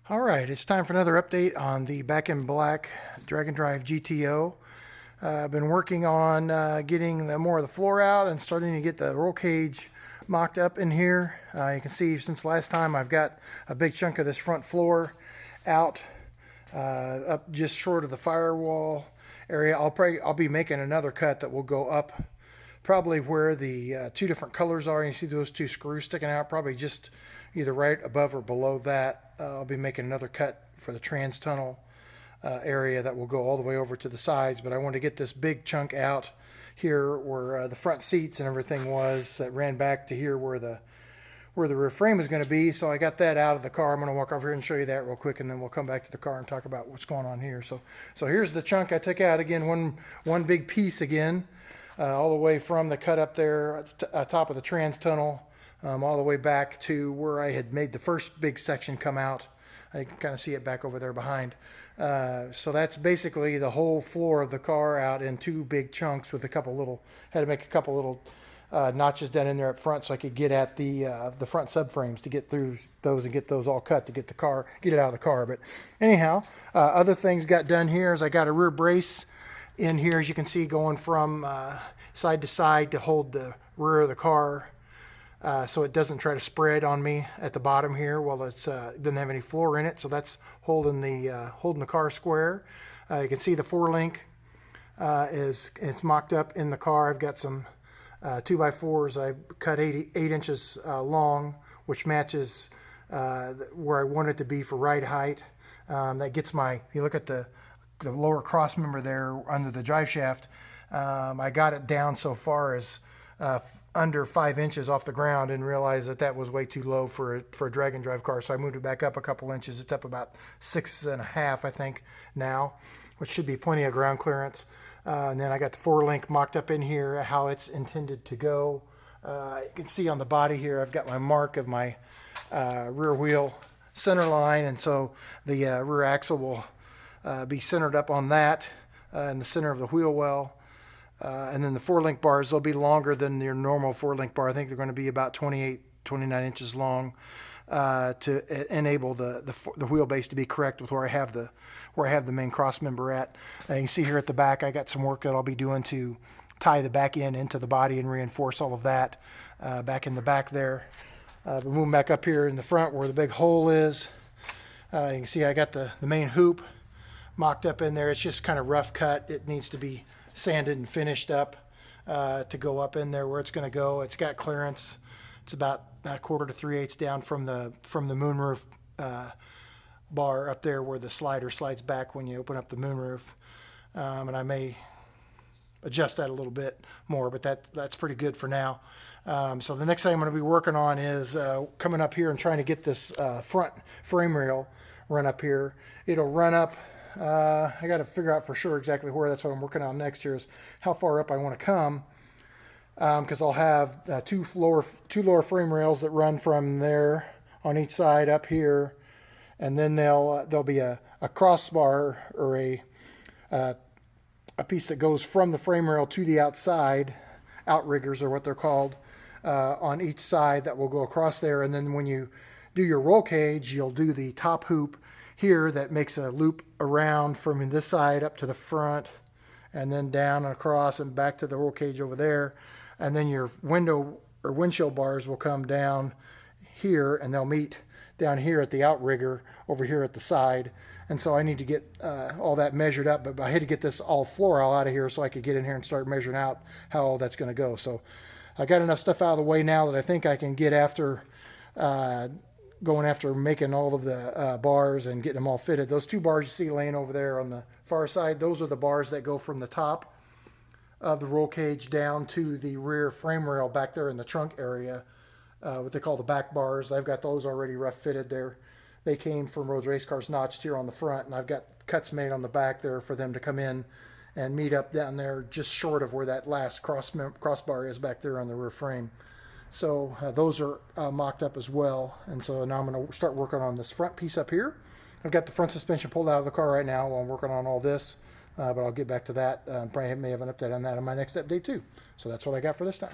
All right, it's time for another update on the Back in Black Drag and Drive GTO. I've been working on getting more of the floor out and starting to get the roll cage mocked up in here. You can see since last time I've got a big chunk of this front floor out up just short of the firewall area. I'll be making another cut that will go up probably where the two different colors are. You see those two screws sticking out, probably just either right above or below that. I'll be making another cut for the trans tunnel area that will go all the way over to the sides, but I want to get this big chunk out here where the front seats and everything was, that ran back to here where the rear frame is going to be. So I got that out of the car. I'm going to walk over here and show you that real quick, and then we'll come back to the car and talk about what's going on here. So here's the chunk I took out. Again, one big piece again, all the way from the cut up there at top of the trans tunnel, all the way back to where I had made the first big section come out. I can kind of see it back over there behind. So that's basically the whole floor of the car out in two big chunks with had to make a couple little notches down in there up front so I could get at the front subframes to get through those and get those all cut to get it out of the car. But anyhow, other things got done here is I got a rear brace in here, as you can see, going from side to side to hold the rear of the car so it doesn't try to spread on me at the bottom here while it doesn't have any floor in it. So that's holding the car square. You can see the 4-link it's mocked up in the car. I've got some 2x4s I cut 8 inches long, which matches where I want it to be for ride height. That gets if you look at the lower cross member there under the drive shaft, I got it down so far as under 5 inches off the ground and realized that was way too low for a drag and drive car. So I moved it back up a couple inches. It's up about 6.5, I think, now, which should be plenty of ground clearance. And then I got the 4-link mocked up in here, how it's intended to go. You can see on the body here, I've got my mark of my rear wheel center line, and so the rear axle will be centered up on that in the center of the wheel well. And then the 4-link bars, they'll be longer than your normal 4-link bar. I think they're going to be about 28, 29 inches long to enable the wheelbase to be correct with where I have the main cross member at. You can see here at the back, I got some work that I'll be doing to tie the back end into the body and reinforce all of that back in the back there. We're moving back up here in the front where the big hole is. You can see I got the main hoop mocked up in there. It's just kind of rough cut. It needs to be sanded and finished up to go up in there where it's going to go. It's got clearance. It's about a 1/4 to 3/8 down from the moonroof bar up there where the slider slides back when you open up the moonroof. And I may adjust that a little bit more, but that's pretty good for now. So the next thing I'm going to be working on is coming up here and trying to get this front frame rail run up here. It'll run up. I got to figure out for sure exactly where. That's what I'm working on next year, is how far up I want to come, because I'll have two lower frame rails that run from there on each side up here, and then there'll be a crossbar or a piece that goes from the frame rail to the outside, outriggers are what they're called, on each side that will go across there. And then when you do your roll cage, you'll do the top hoop here that makes a loop around from this side up to the front, and then down and across and back to the roll cage over there. And then your window or windshield bars will come down here, and they'll meet down here at the outrigger over here at the side. And so I need to get all that measured up, but I had to get this all floor all out of here so I could get in here and start measuring out how all that's going to go. So I got enough stuff out of the way now that I think I can get after going after making all of the bars and getting them all fitted. Those two bars you see laying over there on the far side, those are the bars that go from the top of the roll cage down to the rear frame rail back there in the trunk area, what they call the back bars. I've got those already rough fitted there. They came from Rhodes Race Cars notched here on the front, and I've got cuts made on the back there for them to come in and meet up down there just short of where that last crossbar is back there on the rear frame. So those are mocked up as well. And so now I'm going to start working on this front piece up here. I've got the front suspension pulled out of the car right now while I'm working on all this, but I'll get back to that. Probably may have an update on that in my next update too. So that's what I got for this time.